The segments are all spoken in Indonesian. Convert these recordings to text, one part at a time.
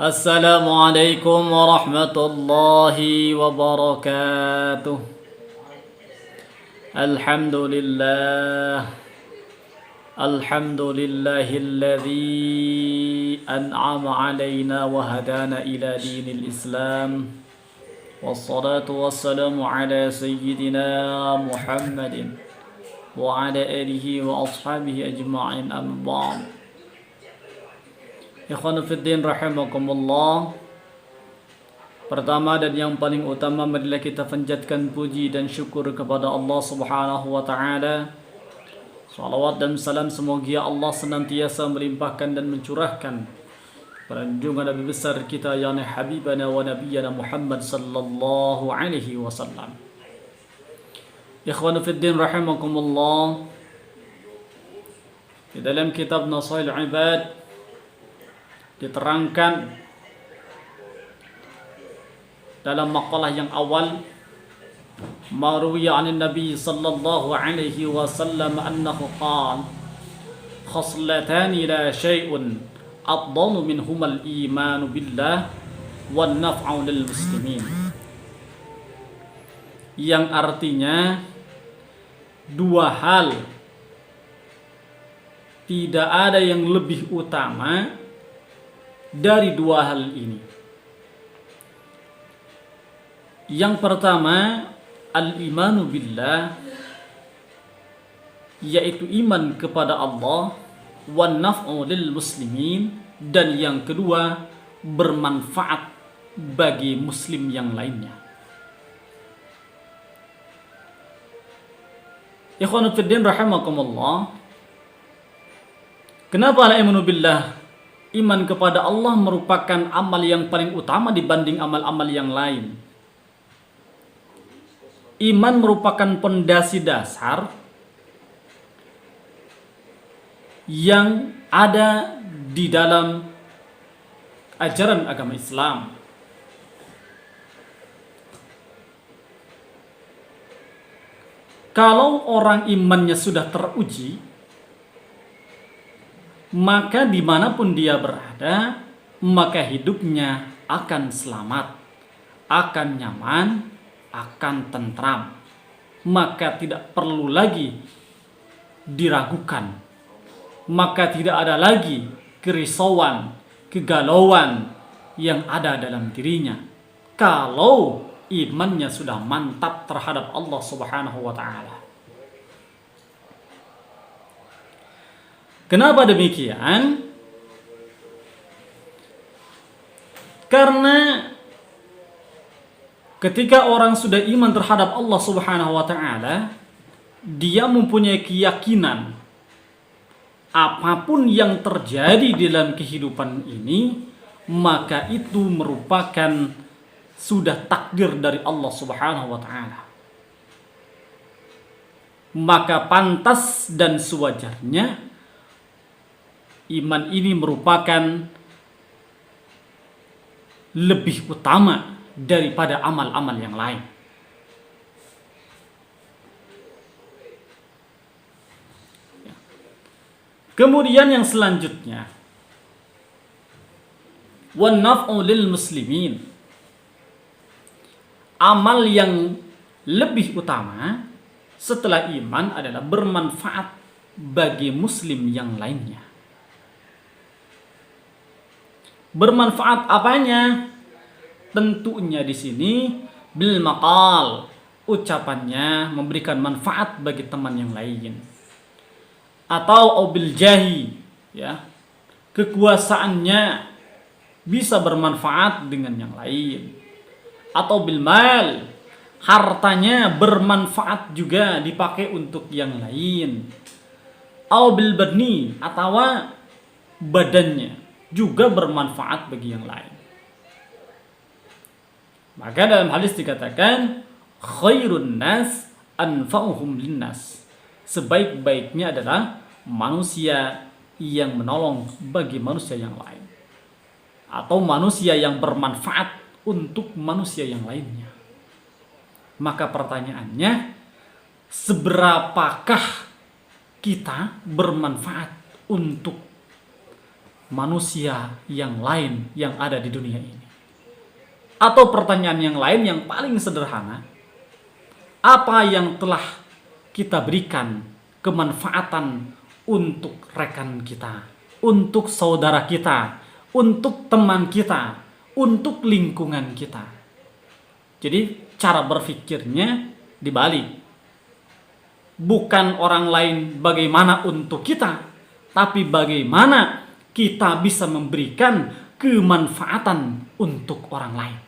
Assalamualaikum warahmatullahi wabarakatuh. Alhamdulillah. Alhamdulillahilladzi an'ama alaina wa hadana ila dinil Islam. Wassalatu wassalamu ala sayyidina Muhammadin wa ala alihi wa ashabihi ajma'in, amma ba'd. Ikhwanu fiddin rahimakumullah. Pertama dan yang paling utama, marilah kita panjatkan puji dan syukur kepada Allah Subhanahu wa taala. Salawat dan salam semoga Allah senantiasa melimpahkan dan mencurahkan pada junjungan Nabi besar kita yakni habibana wa nabiyyana Muhammad sallallahu alaihi wasallam. Ikhwanu fiddin rahimakumullah. Di dalam kitab Nasail Ibad diterangkan dalam maqalah yang awal, marwiya 'an Nabi sallallahu alaihi wasallam annahu qala khaslatani la syai'un afdalu minhuma al-iman billah wan naf'u lil muslimin, yang artinya dua hal tidak ada yang lebih utama dari dua hal ini. Yang pertama, al-imanu billah, yaitu iman kepada Allah, wan naf'u lil muslimin, dan yang kedua bermanfaat bagi muslim yang lainnya. Ikhwanu fiddin rahimakumullah. Kenapa al-imanu billah, iman kepada Allah, merupakan amal yang paling utama dibanding amal-amal yang lain? Iman merupakan pondasi dasar yang ada di dalam ajaran agama Islam. Kalau orang imannya sudah teruji, maka dimanapun dia berada, maka hidupnya akan selamat, akan nyaman, akan tentram. Maka tidak perlu lagi diragukan, maka tidak ada lagi kerisauan, kegalauan yang ada dalam dirinya, kalau imannya sudah mantap terhadap Allah Subhanahu wa ta'ala. Kenapa demikian? Karena ketika orang sudah iman terhadap Allah Subhanahu wa ta'ala, dia mempunyai keyakinan apapun yang terjadi dalam kehidupan ini, maka itu merupakan sudah takdir dari Allah Subhanahu wa ta'ala. Maka pantas dan sewajarnya iman ini merupakan lebih utama daripada amal-amal yang lain. Kemudian yang selanjutnya, wan naf'u lil muslimin, amal yang lebih utama setelah iman adalah bermanfaat bagi muslim yang lainnya. Bermanfaat apanya? Tentunya di sini bil maqal, ucapannya memberikan manfaat bagi teman yang lain, atau bil jahi, ya, kekuasaannya bisa bermanfaat dengan yang lain, atau bil mal, hartanya bermanfaat juga dipakai untuk yang lain, atau bil badni, atau badannya juga bermanfaat bagi yang lain. Maka dalam hadis dikatakan khairun nas anfa'uhum linnas, sebaik-baiknya adalah manusia yang menolong bagi manusia yang lain, atau manusia yang bermanfaat untuk manusia yang lainnya. Maka pertanyaannya, seberapakah kita bermanfaat untuk manusia yang lain yang ada di dunia ini? Atau pertanyaan yang lain yang paling sederhana, apa yang telah kita berikan kemanfaatan untuk rekan kita, untuk saudara kita, untuk teman kita, untuk lingkungan kita? Jadi cara berpikirnya dibalik. Bukan orang lain bagaimana untuk kita, tapi bagaimana kita bisa memberikan kemanfaatan untuk orang lain.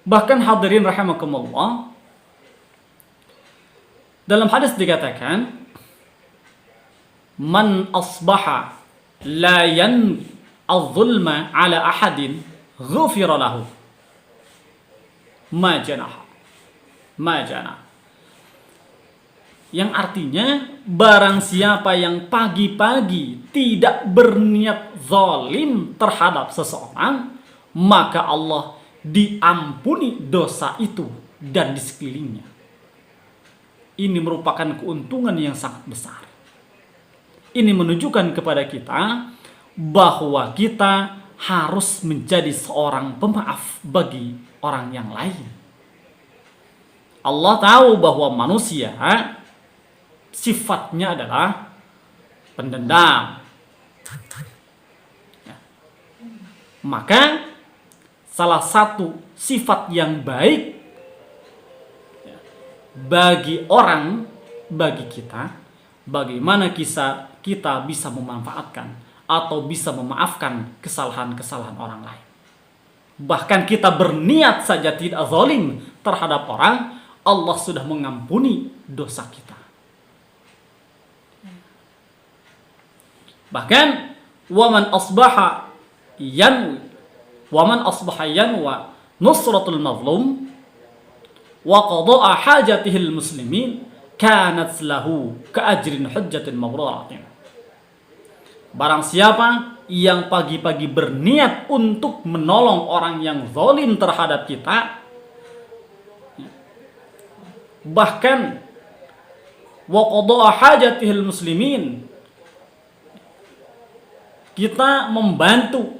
Bahkan hadirin rahimakumullah, dalam hadis dikatakan, man asbaha la az-zulma ala ahadin ghufira lahu ma janah. Yang artinya, barang siapa yang pagi-pagi tidak berniat zalim terhadap seseorang, maka Allah diampuni dosa itu dan di sekelilingnya. Ini merupakan keuntungan yang sangat besar. Ini menunjukkan kepada kita bahwa kita harus menjadi seorang pemaaf bagi orang yang lain. Allah tahu bahwa manusia sifatnya adalah pendendam. Maka salah satu sifat yang baik bagi orang, bagi kita, bagaimana kita bisa memanfaatkan atau bisa memaafkan kesalahan-kesalahan orang lain. Bahkan kita berniat saja tidak zalim terhadap orang, Allah sudah mengampuni dosa kita. Bahkan waman asbaha yanwa nusratul mazlum wa qada'a hajatihil muslimin kanat lahu ka'ajrin hujjatin mabruratin. Barang siapa yang pagi-pagi berniat untuk menolong orang yang zalim terhadap kita, bahkan wa qada'a hajatihil muslimin, kita membantu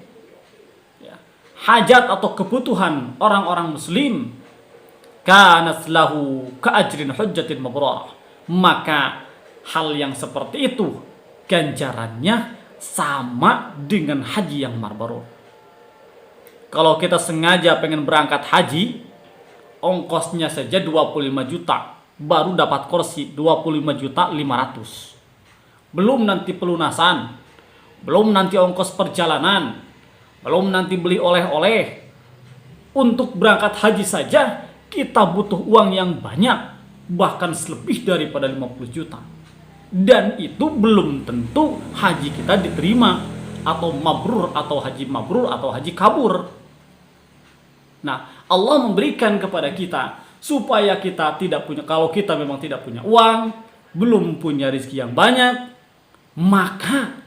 hajat atau kebutuhan orang-orang muslim, kanat lahu ka'ajrin hujjatin mabrurah, maka hal yang seperti itu ganjarannya sama dengan haji yang mabrur. Kalau kita sengaja pengen berangkat haji, ongkosnya saja 25 juta, baru dapat kursi 25.500.000. Belum nanti pelunasan, belum nanti ongkos perjalanan, belum nanti beli oleh-oleh. Untuk berangkat haji saja kita butuh uang yang banyak, bahkan lebih daripada 50 juta. Dan itu belum tentu haji kita diterima, atau mabrur, atau haji kabur. Nah, Allah memberikan kepada kita supaya kita tidak punya, kalau kita memang tidak punya uang, belum punya rezeki yang banyak, maka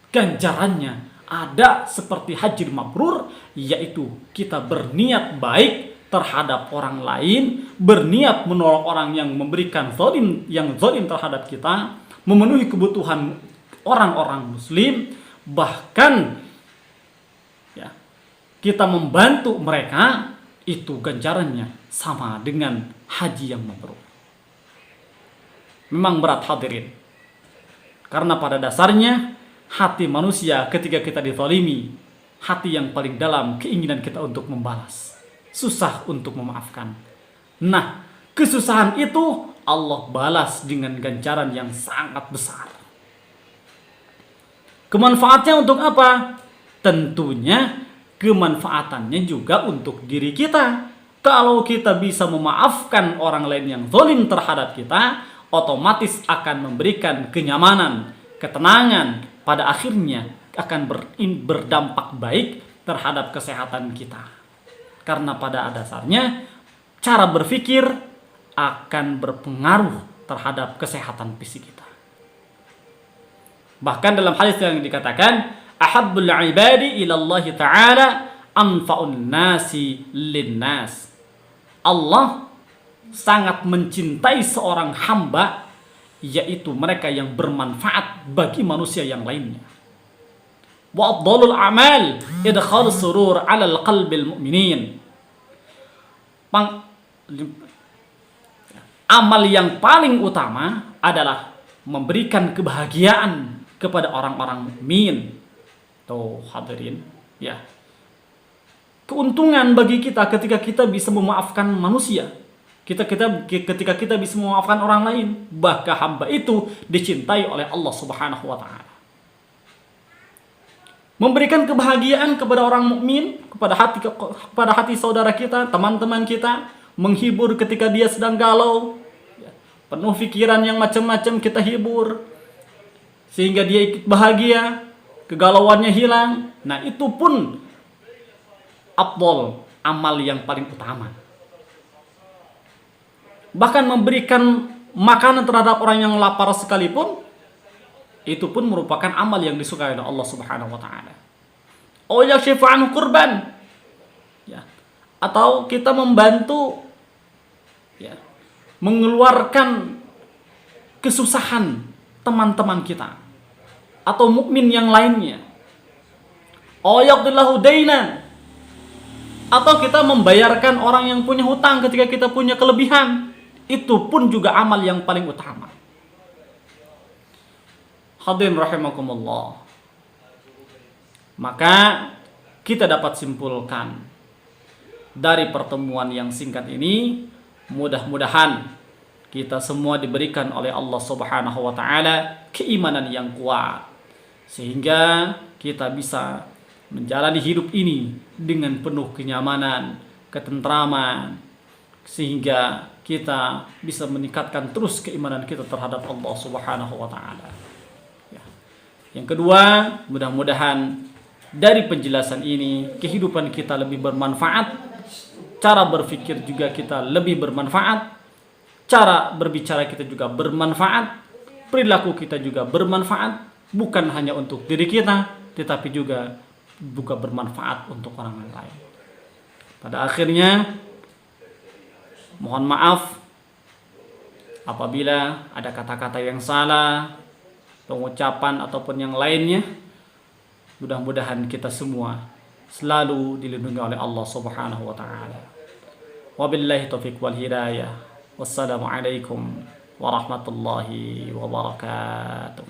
ganjarannya ada seperti haji mabrur, yaitu kita berniat baik terhadap orang lain, berniat menolong orang yang memberikan yang zalim terhadap kita, memenuhi kebutuhan orang-orang muslim, bahkan kita membantu mereka, itu ganjarannya sama dengan haji yang mabrur. Memang berat hadirin, karena pada dasarnya hati manusia ketika kita dizalimi, hati yang paling dalam keinginan kita untuk membalas, susah untuk memaafkan. Nah, kesusahan itu Allah balas dengan ganjaran yang sangat besar. Kemanfaatnya untuk apa? Tentunya kemanfaatannya juga untuk diri kita. Kalau kita bisa memaafkan orang lain yang zalim terhadap kita, otomatis akan memberikan kenyamanan, ketenangan, pada akhirnya akan berdampak baik terhadap kesehatan kita. Karena pada dasarnya cara berpikir akan berpengaruh terhadap kesehatan fisik kita. Bahkan dalam hadis yang dikatakan, ahabbul ibadi ilallahi ta'ala anfa'un nasi linnas. Allah sangat mencintai seorang hamba yaitu mereka yang bermanfaat bagi manusia yang lainnya. Wa afdalul a'mal idkhalus surur 'alal qalbil mu'minin. Amal yang paling utama adalah memberikan kebahagiaan kepada orang-orang mukmin. Tuh hadirin, ya. Keuntungan bagi kita ketika kita bisa memaafkan manusia. Ketika kita bisa memaafkan orang lain, bahkan hamba itu dicintai oleh Allah Subhanahu wa taala. Memberikan kebahagiaan kepada orang mukmin, kepada hati saudara kita, teman-teman kita, menghibur ketika dia sedang galau, penuh pikiran yang macam-macam kita hibur sehingga dia ikut bahagia, kegalauannya hilang. Nah, itu pun afdal, amal yang paling utama. Bahkan memberikan makanan terhadap orang yang lapar sekalipun, itu pun merupakan amal yang disukai oleh Allah Subhanahu wa taala. Oh ya syafa'an kurban. Ya. Atau kita membantu, ya, mengeluarkan kesusahan teman-teman kita atau mukmin yang lainnya. Oh yaqdillahu dainan. Atau kita membayarkan orang yang punya hutang ketika kita punya kelebihan. Itu pun juga amal yang paling utama. Hadirin rahimakumullah. Maka kita dapat simpulkan dari pertemuan yang singkat ini, mudah-mudahan kita semua diberikan oleh Allah Subhanahu wa taala keimanan yang kuat sehingga kita bisa menjalani hidup ini dengan penuh kenyamanan, ketentraman, sehingga kita bisa meningkatkan terus keimanan kita terhadap Allah Subhanahu wa taala. Ya. Yang kedua, mudah-mudahan dari penjelasan ini kehidupan kita lebih bermanfaat, cara berpikir juga kita lebih bermanfaat, cara berbicara kita juga bermanfaat, perilaku kita juga bermanfaat, bukan hanya untuk diri kita, tetapi juga bermanfaat untuk orang lain. Pada akhirnya, mohon maaf apabila ada kata-kata yang salah, pengucapan ataupun yang lainnya. Mudah-mudahan kita semua selalu dilindungi oleh Allah Subhanahu wa taala. Wabillahi taufiq wal hidayah. Wassalamualaikum warahmatullahi wabarakatuh.